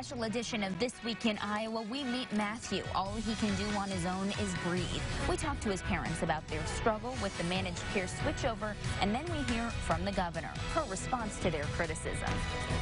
special edition of This Week in Iowa, we meet Matthew. All he can do on his own is breathe. We talk to his parents about their struggle with the managed care switchover, and then we hear from the governor, her response to their criticism.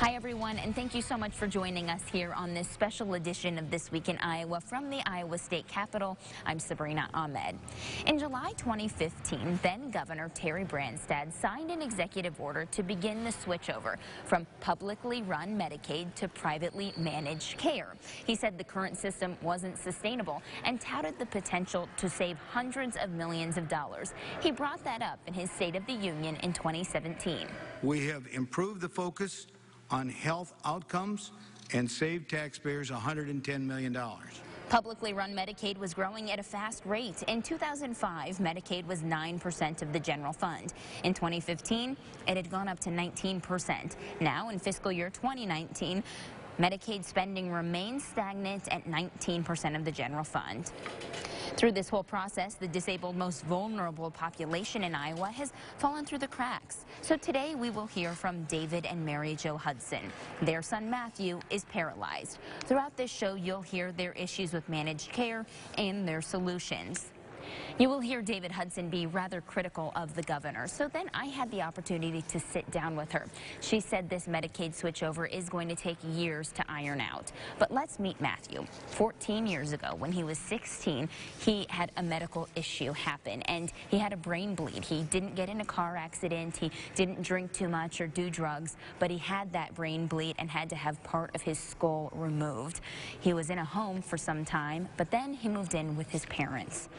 Hi, everyone, and thank you so much for joining us here on this special edition of This Week in Iowa from the Iowa State Capitol. I'm Sabrina Ahmed. In July 2015, then Governor Terry Branstad signed an executive order to begin the switchover from publicly run Medicaid to privately managed care. He said the current system wasn't sustainable and touted the potential to save hundreds of millions of dollars. He brought that up in his State of the Union in 2017. We have improved the focus on health outcomes and saved taxpayers $110 million. Publicly run Medicaid was growing at a fast rate. In 2005, Medicaid was 9% of the general fund. In 2015, it had gone up to 19%. Now, in fiscal year 2019, Medicaid spending remains stagnant at 19% of the general fund. Through this whole process, the disabled, most vulnerable population in Iowa has fallen through the cracks. So today we will hear from David and Mary Jo Hudson. Their son Matthew is paralyzed. Throughout this show, you'll hear their issues with managed care and their solutions. You will hear David Hudson be rather critical of the governor. So then I had the opportunity to sit down with her. She said this Medicaid switchover is going to take years to iron out. But let's meet Matthew. 14 years ago, when he was 16, he had a medical issue happen, and he had a brain bleed. He didn't get in a car accident. He didn't drink too much or do drugs, but he had that brain bleed and had to have part of his skull removed. He was in a home for some time, but then he moved in with his parents.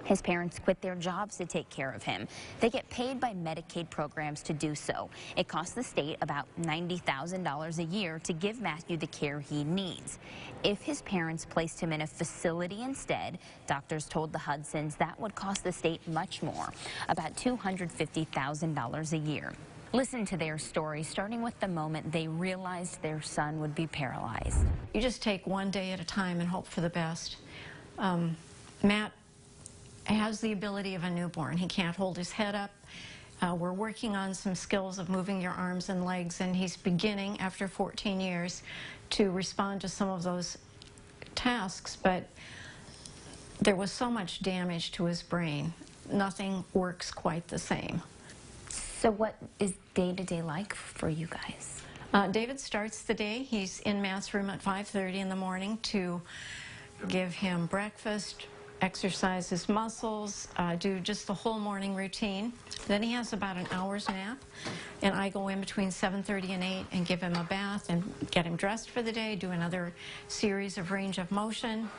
His parents quit their jobs to take care of him. They get paid by Medicaid programs to do so. It costs the state about $90,000 a year to give Matthew the care he needs. If his parents placed him in a facility instead, doctors told the Hudsons that would cost the state much more, about $250,000 a year. Listen to their story, starting with the moment they realized their son would be paralyzed. You just take one day at a time and hope for the best. Matt has the ability of a newborn. He can't hold his head up. We're working on some skills of moving your arms and legs, and he's beginning, after 14 years, to respond to some of those tasks, but there was so much damage to his brain. Nothing works quite the same. So what is day-to-day like for you guys? David starts the day. He's in Matt's room at 5:30 in the morning to give him breakfast, exercise his muscles, do just the whole morning routine. Then he has about an hour's nap, and I go in between 7:30 and 8 and give him a bath and get him dressed for the day, do another series of range of motion.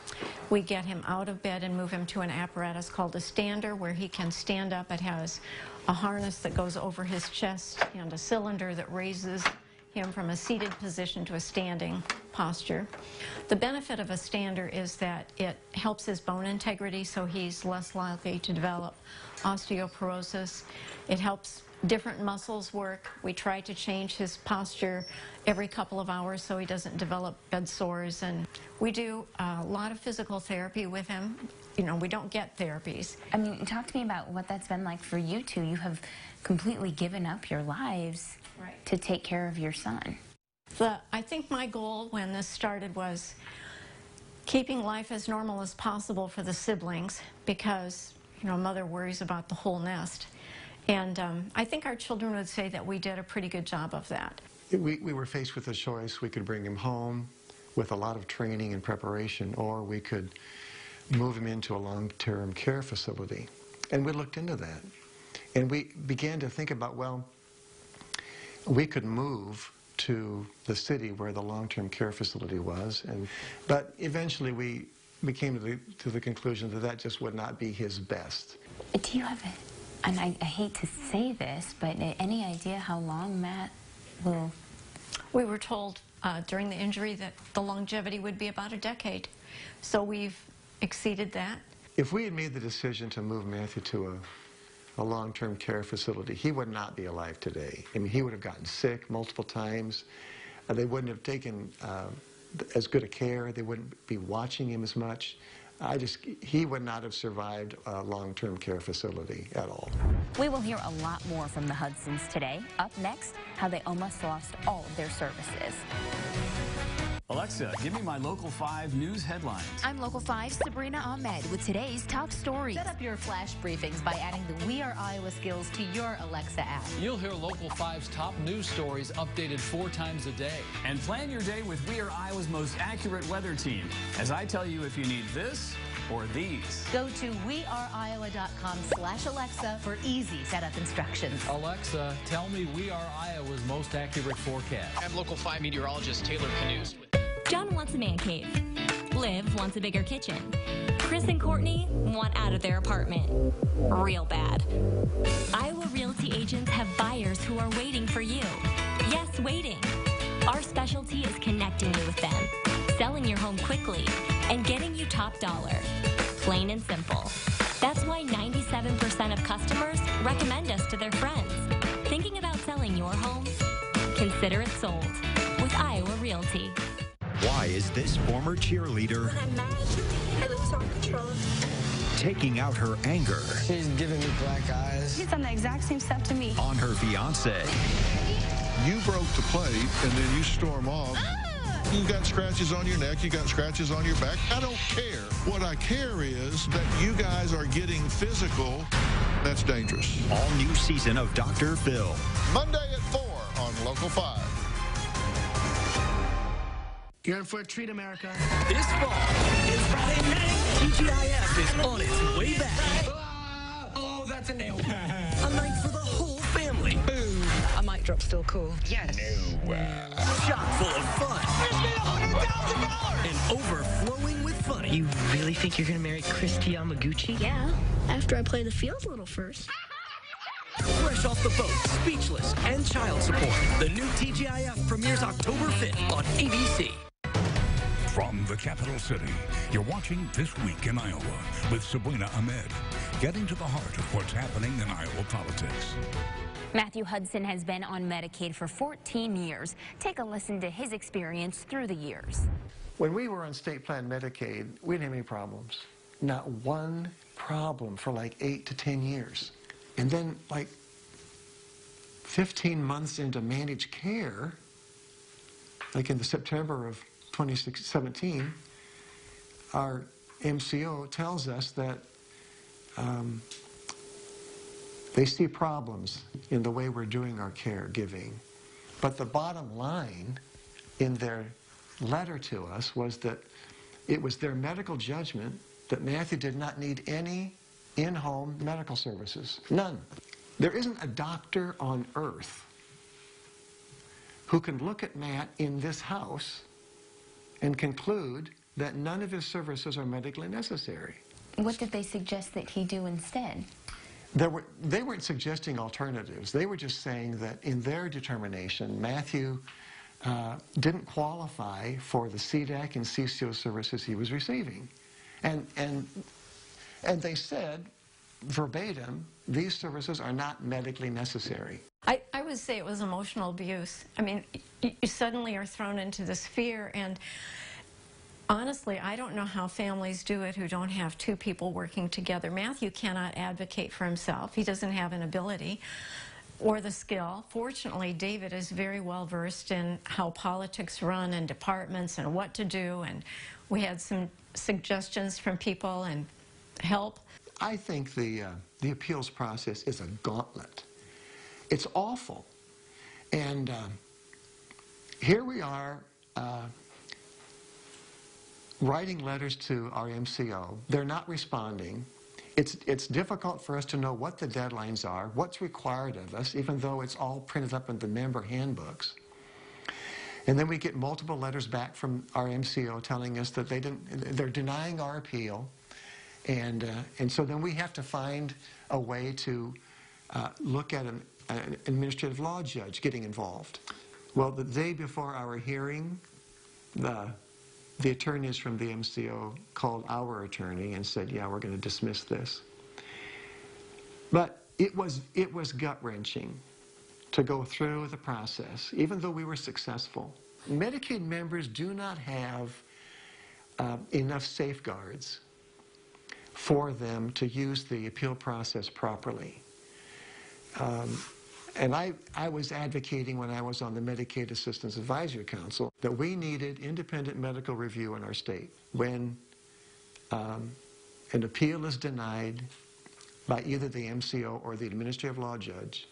We get him out of bed and move him to an apparatus called a stander, where he can stand up. It has a harness that goes over his chest and a cylinder that raises him from a seated position to a standing posture. The benefit of a stander is that it helps his bone integrity, so he's less likely to develop osteoporosis. It helps different muscles work. We try to change his posture every couple of hours so he doesn't develop bed sores, and we do a lot of physical therapy with him. You know, we don't get therapies. I mean, talk to me about what that's been like for you two. You have completely given up your lives to take care of your son. I think my goal when this started was keeping life as normal as possible for the siblings, because, you know, mother worries about the whole nest. And I think our children would say that we did a pretty good job of that. We were faced with a choice. We could bring him home with a lot of training and preparation, or we could move him into a long-term care facility. And we looked into that. And we began to think about, well, we could move to the city where the long-term care facility was, but eventually we came to the conclusion that that just would not be his best. Do you have, and I hate to say this, but any idea how long Matt will? We were told during the injury that the longevity would be about a decade, so we've exceeded that. If we had made the decision to move Matthew to a long-term care facility, he would not be alive today. I mean, he would have gotten sick multiple times. They wouldn't have taken as good a care. They wouldn't be watching him as much. He would not have survived a long-term care facility at all. We will hear a lot more from the Hudsons today. Up next, how they almost lost all of their services. Well, Alexa, give me my Local 5 news headlines. I'm Local 5's Sabrina Ahmed with today's top stories. Set up your flash briefings by adding the We Are Iowa skills to your Alexa app. You'll hear Local 5's top news stories updated 4 times a day. And plan your day with We Are Iowa's most accurate weather team, as I tell you if you need this or these. Go to weareiowa.com/Alexa for easy setup instructions. Alexa, tell me We Are Iowa's most accurate forecast. I'm Local 5 meteorologist Taylor Canoes. John wants a man cave. Liv wants a bigger kitchen. Chris and Courtney want out of their apartment. Real bad. Iowa Realty agents have buyers who are waiting for you. Yes, waiting. Our specialty is connecting you with them, selling your home quickly, and getting you top dollar. Plain and simple. That's why 97% of customers recommend us to their friends. Thinking about selling your home? Consider it sold with Iowa Realty. Why is this former cheerleader I lose all control. taking out her anger? She's giving me black eyes. He's done the exact same stuff to me. On her fiance. You broke the plate and then you storm off. You got scratches on your neck, you got scratches on your back. I don't care. What I care is that you guys are getting physical. That's dangerous. All new season of Dr. Phil. Monday at 4 on Local 5. You're in for a treat, America. This fall, it's Friday night. TGIF is on its way back. Oh, that's a nail. A night for the whole family. Boom. A mic drop still cool. Yes. No. Chock full of fun. $100,000. And overflowing with funny. You really think you're going to marry Christy Yamaguchi? Yeah, after I play the field a little first. Fresh off the boat, Speechless, and Child Support. The new TGIF premieres October 5th on ABC. From the capital city, you're watching This Week in Iowa with Sabrina Ahmed, getting to the heart of what's happening in Iowa politics. Matthew Hudson has been on Medicaid for 14 years. Take a listen to his experience through the years. When we were on state plan Medicaid, we didn't have any problems. Not one problem for like 8 to 10 years. And then like 15 months into managed care, like in the September of 2017, our MCO tells us that they see problems in the way we're doing our caregiving. But the bottom line in their letter to us was that it was their medical judgment that Matthew did not need any in-home medical services. None. There isn't a doctor on earth who can look at Matt in this house and conclude that none of his services are medically necessary. What did they suggest that he do instead? They weren't suggesting alternatives. They were just saying that in their determination, Matthew didn't qualify for the CDAC and CCO services he was receiving. And they said, verbatim, these services are not medically necessary. I would say it was emotional abuse. I mean, you suddenly are thrown into this fear, and honestly, I don't know how families do it who don't have two people working together. Matthew cannot advocate for himself. He doesn't have an ability or the skill. Fortunately, David is very well versed in how politics run and departments and what to do, and we had some suggestions from people and help. I think the appeals process is a gauntlet. It's awful. And here we are writing letters to our MCO. They're not responding. It's difficult for us to know what the deadlines are, what's required of us, even though it's all printed up in the member handbooks. And then we get multiple letters back from our MCO telling us that they're denying our appeal. And so then we have to find a way to look at an administrative law judge getting involved. Well, the day before our hearing, the attorneys from the MCO called our attorney and said, yeah, we're going to dismiss this. But it was gut-wrenching to go through the process, even though we were successful. Medicaid members do not have enough safeguards for them to use the appeal process properly. And I was advocating when I was on the Medicaid Assistance Advisory Council that we needed independent medical review in our state. When an appeal is denied by either the MCO or the administrative law judge,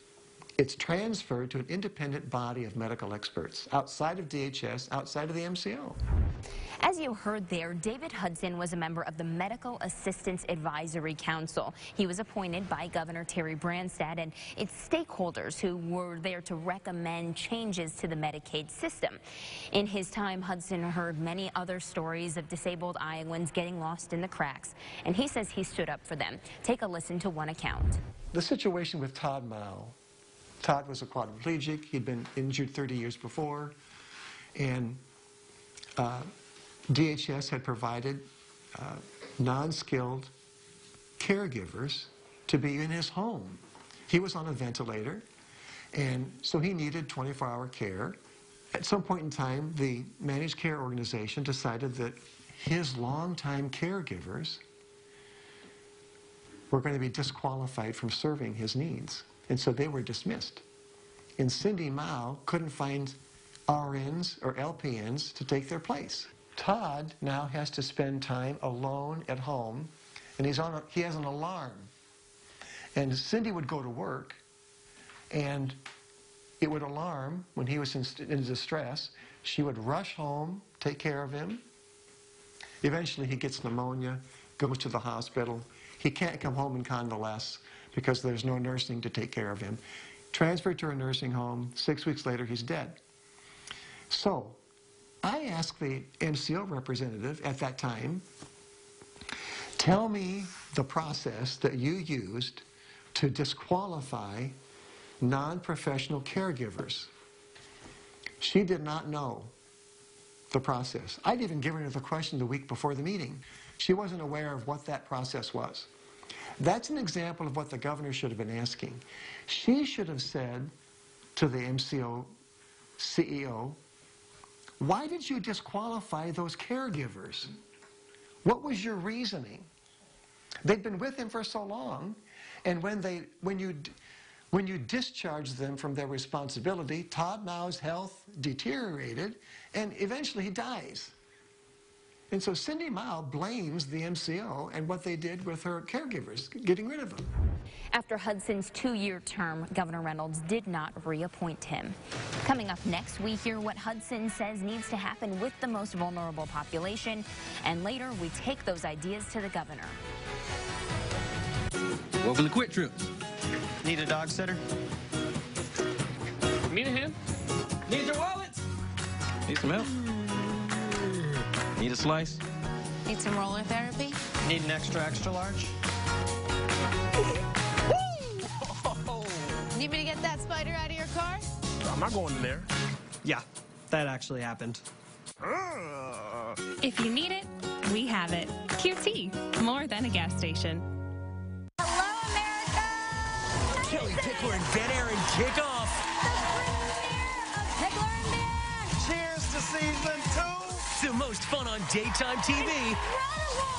it's transferred to an independent body of medical experts outside of DHS, outside of the MCO. As you heard there, David Hudson was a member of the Medical Assistance Advisory Council. He was appointed by Governor Terry Branstad and its stakeholders who were there to recommend changes to the Medicaid system. In his time, Hudson heard many other stories of disabled Iowans getting lost in the cracks, and he says he stood up for them. Take a listen to one account. The situation with Todd Mao. Todd was a quadriplegic. He'd been injured 30 years before, and DHS had provided non-skilled caregivers to be in his home. He was on a ventilator, and so he needed 24-hour care. At some point in time, the managed care organization decided that his longtime caregivers were going to be disqualified from serving his needs, and so they were dismissed. And Cindy Mao couldn't find RNs or LPNs to take their place. Todd now has to spend time alone at home, and he has an alarm. And Cindy would go to work, and it would alarm when he was in distress. She would rush home, take care of him. Eventually he gets pneumonia, goes to the hospital. He can't come home and convalesce because there's no nursing to take care of him. Transferred to a nursing home. 6 weeks later, he's dead. So I asked the MCO representative at that time, tell me the process that you used to disqualify non-professional caregivers. She did not know the process. I'd even given her the question the week before the meeting. She wasn't aware of what that process was. That's an example of what the governor should have been asking. She should have said to the MCO CEO, why did you disqualify those caregivers? What was your reasoning? They'd been with him for so long, and when you discharged them from their responsibility, Todd Mao's health deteriorated, and eventually he dies. And so Cindy Mao blames the MCO and what they did with her caregivers, getting rid of them. After Hudson's 2-year term, Governor Reynolds did not reappoint him. Coming up next, we hear what Hudson says needs to happen with the most vulnerable population, and later we take those ideas to the governor. Welcome to Quick Trip. Need a dog sitter? Need a hand? Need your wallet? Need some help? Need a slice? Need some roller therapy? Need an extra large? Need me to get that spider out of your car? I'm not going in there. Yeah, that actually happened. If you need it, we have it. QT, more than a gas station. Hello, America! Kelly Pickler and Ben Aaron kick off. The premiere of Pickler and Ben! Cheers to season 2! The most fun on daytime TV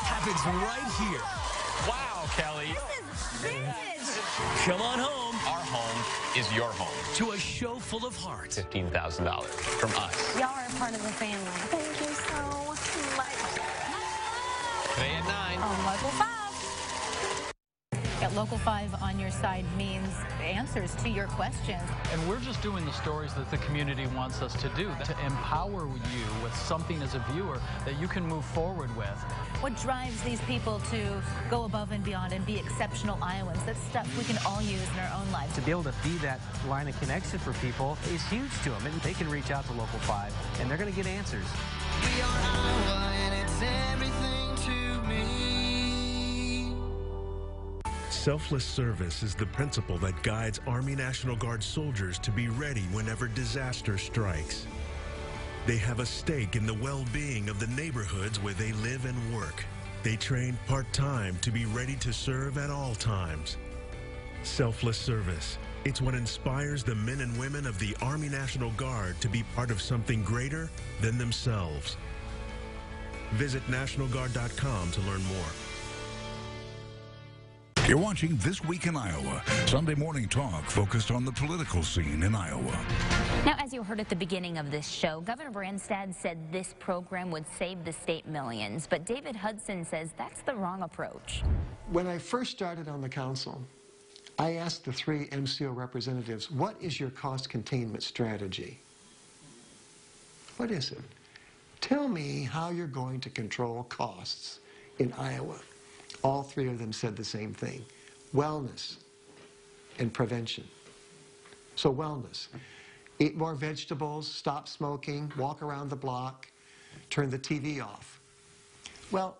happens right here. Wow, Kelly. This is vintage! Come on home Our home is your home. to a show full of heart. $15,000 from us. Y'all are a part of the family. Thank you so much. Today at 9. On Local 5. At Local 5 on your side means answers to your questions. And we're just doing the stories that the community wants us to do, to empower you with something as a viewer that you can move forward with. What drives these people to go above and beyond and be exceptional Iowans? That's stuff we can all use in our own lives. To be able to be that line of connection for people is huge to them. And they can reach out to Local 5, and they're going to get answers. We are Iowa, and it's everything to me. Selfless service is the principle that guides Army National Guard soldiers to be ready whenever disaster strikes. They have a stake in the well-being of the neighborhoods where they live and work. They train part-time to be ready to serve at all times. Selfless service. It's what inspires the men and women of the Army National Guard to be part of something greater than themselves. Visit NationalGuard.com to learn more. You're watching This Week in Iowa, Sunday morning talk focused on the political scene in Iowa. Now, as you heard at the beginning of this show, Governor Branstad said this program would save the state millions, but David Hudson says that's the wrong approach. When I first started on the council, I asked the 3 MCO representatives, what is your cost containment strategy? What is it? Tell me how you're going to control costs in Iowa. All 3 of them said the same thing: wellness and prevention. So wellness, eat more vegetables, stop smoking, walk around the block, turn the TV off. Well,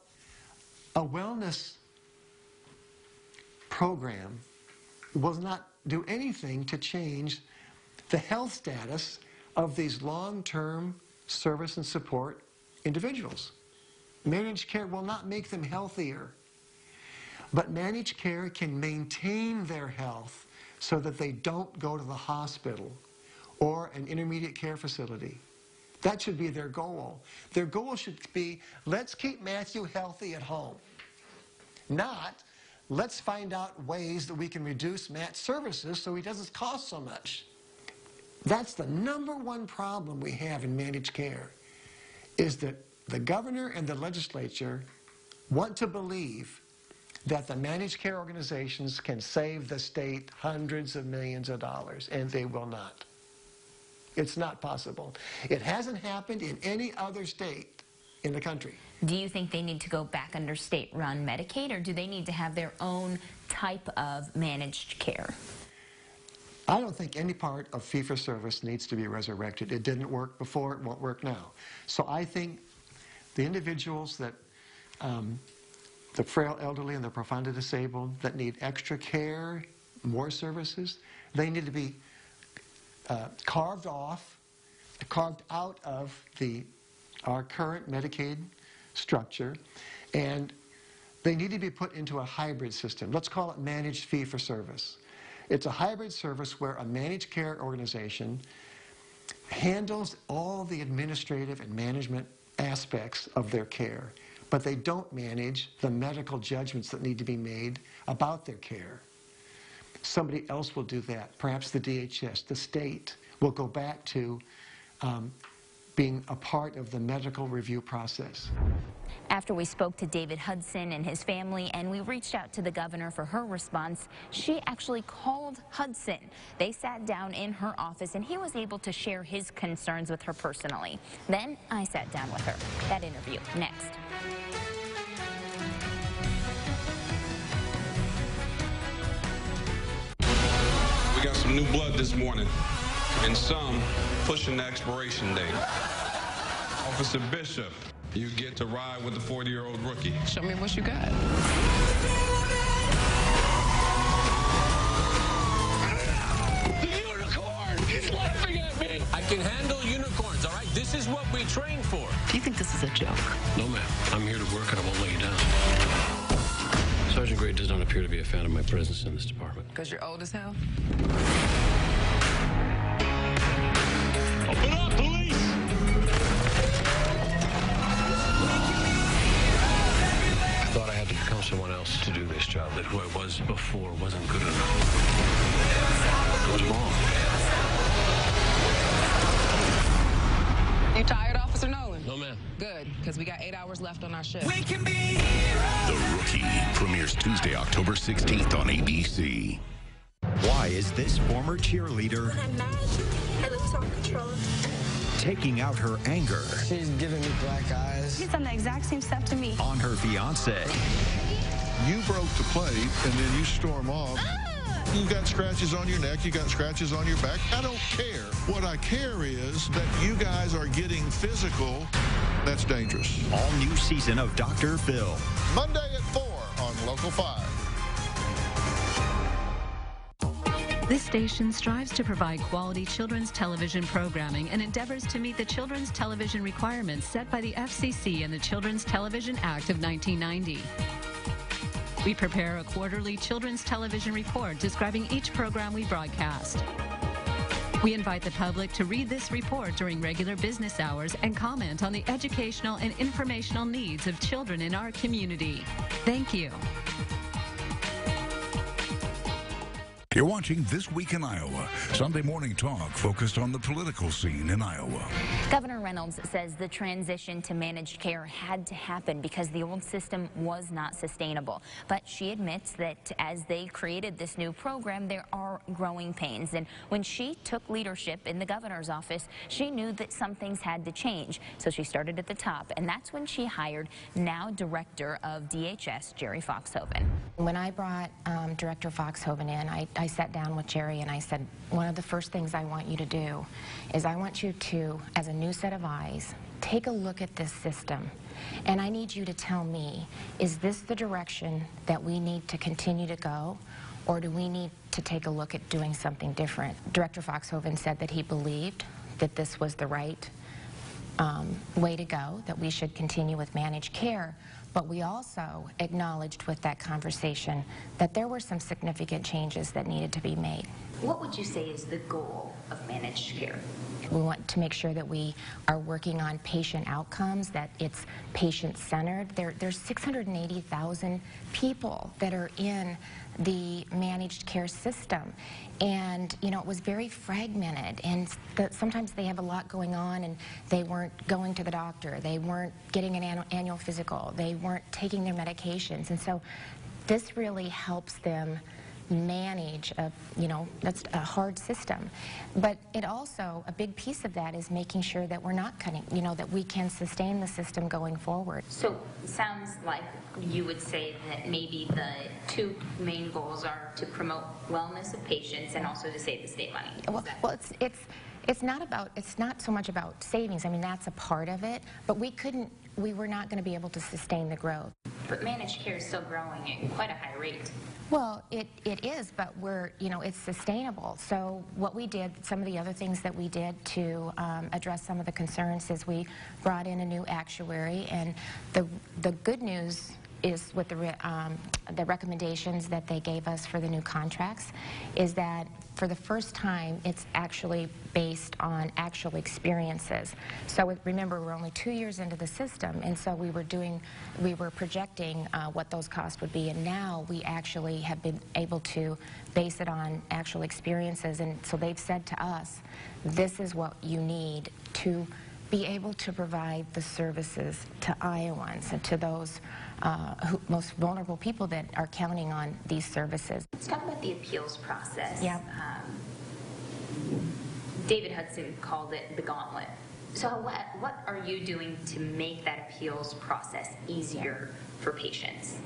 a wellness program will not do anything to change the health status of these long-term service and support individuals. Managed care will not make them healthier. But managed care can maintain their health so that they don't go to the hospital or an intermediate care facility. That should be their goal. Their goal should be, let's keep Matthew healthy at home. Not, let's find out ways that we can reduce Matt's services so he doesn't cost so much. That's the #1 problem we have in managed care, is that the governor and the legislature want to believe that the managed care organizations can save the state hundreds of millions of dollars, and they will not. It's not possible. It hasn't happened in any other state in the country. Do you think they need to go back under state-run Medicaid, or do they need to have their own type of managed care? I don't think any part of fee-for-service needs to be resurrected. It didn't work before, it won't work now. So I think the individuals that the frail elderly and the profoundly disabled that need extra care, more services, they need to be carved out of our current Medicaid structure, and they need to be put into a hybrid system. Let's call it managed fee-for-service. It's a hybrid service where a managed care organization handles all the administrative and management aspects of their care, but they don't manage the medical judgments that need to be made about their care. Somebody else will do that. Perhaps the DHS, the state, will go back to being a part of the medical review process. After we spoke to David Hudson and his family and we reached out to the governor for her response, she actually called Hudson. They sat down in her office and he was able to share his concerns with her personally. Then I sat down with her. That interview next. We got some new blood this morning, and some pushing the expiration date. Officer Bishop, you get to ride with the 40-year-old rookie. Show me what you got. The unicorn! He's laughing at me! I can handle unicorns, all right? This is what we train for. Do you think this is a joke? No, ma'am. I'm here to work and I won't let you down. Sergeant Gray does not appear to be a fan of my presence in this department. Because you're old as hell? Open up, police! I thought I had to become someone else to do this job, that who I was before wasn't good enough. I was wrong. You tired, Officer Nolan? No, ma'am. Good, because we got 8 hours left on our shift. The Rookie premieres Tuesday, October 16th on ABC. Why is this former cheerleader When I'm mad, I lose all control. taking out her anger She's giving me black eyes. She's done the exact same stuff to me. on her fiance? You broke the plate, and then you storm off. You got scratches on your neck, you got scratches on your back. I don't care. What I care is that you guys are getting physical. That's dangerous. All new season of Dr. Phil. Monday at 4 on Local 5. This station strives to provide quality children's television programming and endeavors to meet the children's television requirements set by the FCC and the Children's Television Act of 1990. We prepare a quarterly children's television report describing each program we broadcast. We invite the public to read this report during regular business hours and comment on the educational and informational needs of children in our community. Thank you. You're watching This Week in Iowa, Sunday morning talk focused on the political scene in Iowa. Governor Reynolds says the transition to managed care had to happen because the old system was not sustainable. But she admits that as they created this new program, there are growing pains. And when she took leadership in the governor's office, she knew that some things had to change. So she started at the top, and that's when she hired now Director of DHS, Jerry Foxhoven. When I brought Director Foxhoven in, I sat down with Jerry and I said, one of the first things I want you to do is I want you to, as a new set of eyes, take a look at this system. And I need you to tell me, is this the direction that we need to continue to go? Or do we need to take a look at doing something different? Director Foxhoven said that he believed that this was the right way to go, that we should continue with managed care. But we also acknowledged with that conversation that there were some significant changes that needed to be made. What would you say is the goal of managed care? We want to make sure that we are working on patient outcomes, that it's patient-centered. There's 680,000 people that are in the managed care system. And, you know, it was very fragmented. And sometimes they have a lot going on and they weren't going to the doctor. They weren't getting an annual physical. They weren't taking their medications. And so this really helps them manage that's a hard system. But it also, a big piece of that is making sure that we're not cutting, that we can sustain the system going forward. So it sounds like you would say that maybe the two main goals are to promote wellness of patients and also to save the state money. Well, it's not so much about savings. I mean, that's a part of it, but we were not going to be able to sustain the growth. But managed care is still growing at quite a high rate. Well, it is, but it's sustainable. So what we did, some of the other things that we did to address some of the concerns is we brought in a new actuary, and the good news is with the recommendations that they gave us for the new contracts is that for the first time it's actually based on actual experiences. So remember, we're only 2 years into the system, and so we were projecting what those costs would be, and now we actually have been able to base it on actual experiences. And so they've said to us, this is what you need to be able to provide the services to Iowans and to those most vulnerable people that are counting on these services. Let's talk about the appeals process. Yeah. David Hudson called it the gauntlet. So what are you doing to make that appeals process easier for patients?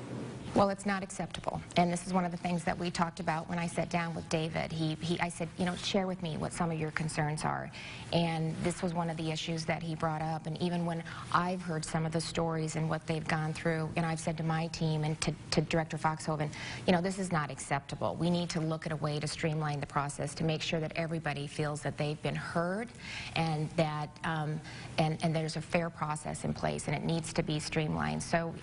Well, it's not acceptable, and this is one of the things that we talked about when I sat down with David. I said, share with me what some of your concerns are, and this was one of the issues that he brought up. And even when I've heard some of the stories and what they've gone through, and I've said to my team and to Director Foxhoven, this is not acceptable. We need to look at a way to streamline the process to make sure that everybody feels that they've been heard, and that and there's a fair process in place, and it needs to be streamlined. So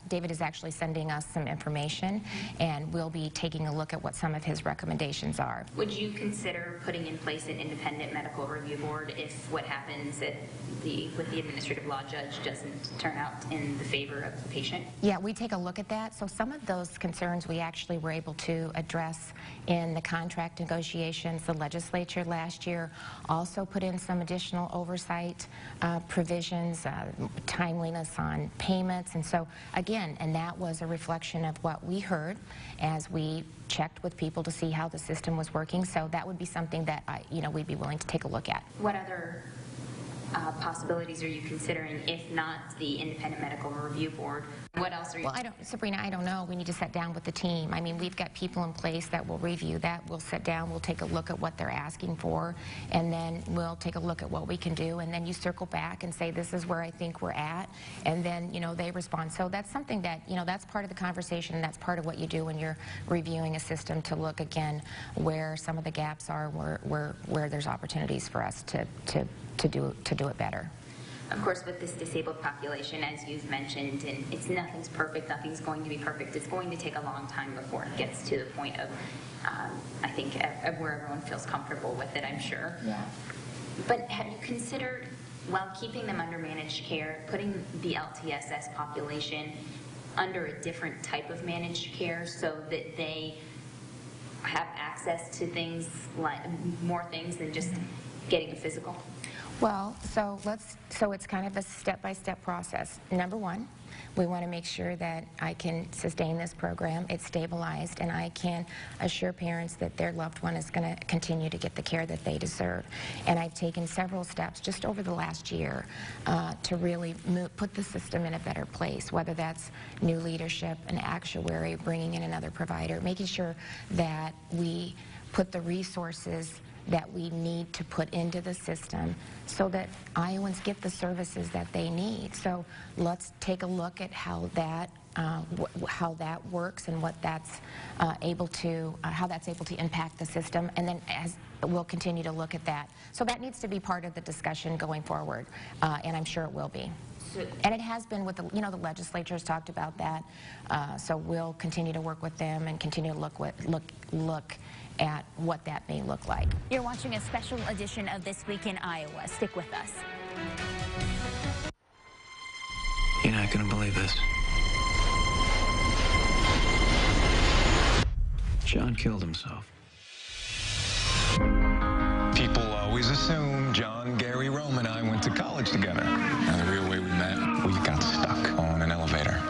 David is actually sending us some information, and we'll be taking a look at what some of his recommendations are. Would you consider putting in place an independent medical review board if what happens with the administrative law judge doesn't turn out in the favor of the patient? Yeah, we take a look at that. So some of those concerns we actually were able to address in the contract negotiations. The legislature last year also put in some additional oversight provisions, timeliness on payments, and so again, and that was a reflection of what we heard as we checked with people to see how the system was working. So that would be something that we'd be willing to take a look at. What other possibilities are you considering, if not the independent medical review board? What else are you? Well, Sabrina, I don't know. We need to sit down with the team. I mean, we've got people in place that will review that. We'll sit down, we'll take a look at what they're asking for, and then we'll take a look at what we can do, and then you circle back and say, this is where I think we're at, and then, they respond. So that's something that, that's part of the conversation, and that's part of what you do when you're reviewing a system, to look again where some of the gaps are, where there's opportunities for us to do it better. Of course, with this disabled population, as you've mentioned, and nothing's perfect, nothing's going to be perfect. It's going to take a long time before it gets to the point of, I think, where everyone feels comfortable with it, I'm sure. Yeah. But have you considered, while keeping them under managed care, putting the LTSS population under a different type of managed care so that they have access to things like more things than just getting a physical? Well, so it's kind of a step-by-step process. Number one, we want to make sure that I can sustain this program, it's stabilized, and I can assure parents that their loved one is going to continue to get the care that they deserve. And I've taken several steps just over the last year to really put the system in a better place, whether that's new leadership, an actuary, bringing in another provider, making sure that we put the resources that we need to put into the system so that Iowans get the services that they need. So let's take a look at how that works and what that's able to impact the system, and then we'll continue to look at that. So that needs to be part of the discussion going forward, and I'm sure it will be. And it has been with the legislature has talked about that. So we'll continue to work with them and continue to look at what that may look like. You're watching a special edition of This Week in Iowa. Stick with us. You're not going to believe this. John killed himself. People always assume John, Gary, Rome, and I went to college together. And the real way we met, we got stuck on an elevator.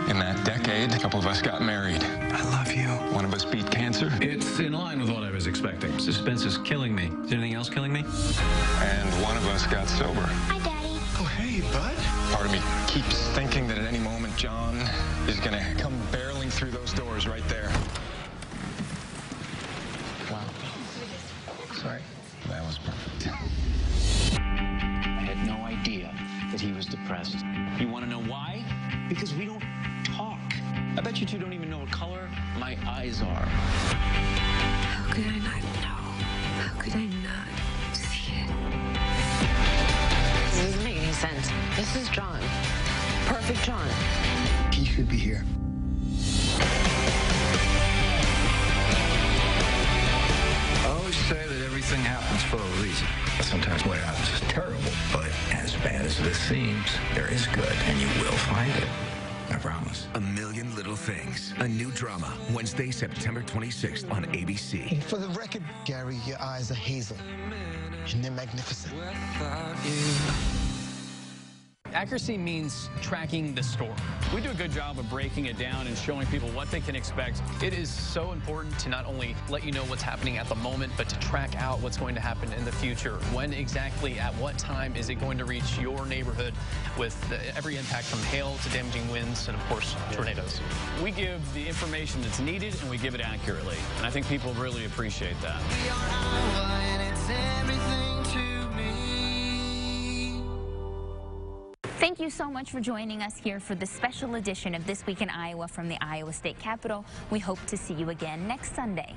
In that decade, a couple of us got married. I love you. One of us beat cancer. It's in line with what I was expecting. Suspense is killing me. Is anything else killing me? And one of us got sober. Hi, Daddy. Oh, hey, bud. Part of me keeps thinking that at any moment, John is going to come barreling through those doors right there. Wow. Sorry. That was perfect. I had no idea that he was depressed. You want to know why? Because we don't talk. I bet you two don't even know what color my eyes are. How could I not know? How could I not see it? This doesn't make any sense. This is John. Perfect John. He should be here. I always say that everything happens for a reason. Sometimes what happens is terrible, but as bad as this seems, there is good, and you will find it. I promise. A Million Little Things. A new drama. Wednesday, September 26th on ABC. For the record, Gary, your eyes are hazel, and they're magnificent. Accuracy means tracking the story. We do a good job of breaking it down and showing people what they can expect. It is so important to not only let you know what's happening at the moment, but to track out what's going to happen in the future. When exactly, at what time is it going to reach your neighborhood with every impact from hail to damaging winds and, of course, tornadoes. We give the information that's needed and we give it accurately. And I think people really appreciate that. We are Iowa and it's everything to me. Thank you so much for joining us here for this special edition of This Week in Iowa from the Iowa State Capitol. We hope to see you again next Sunday.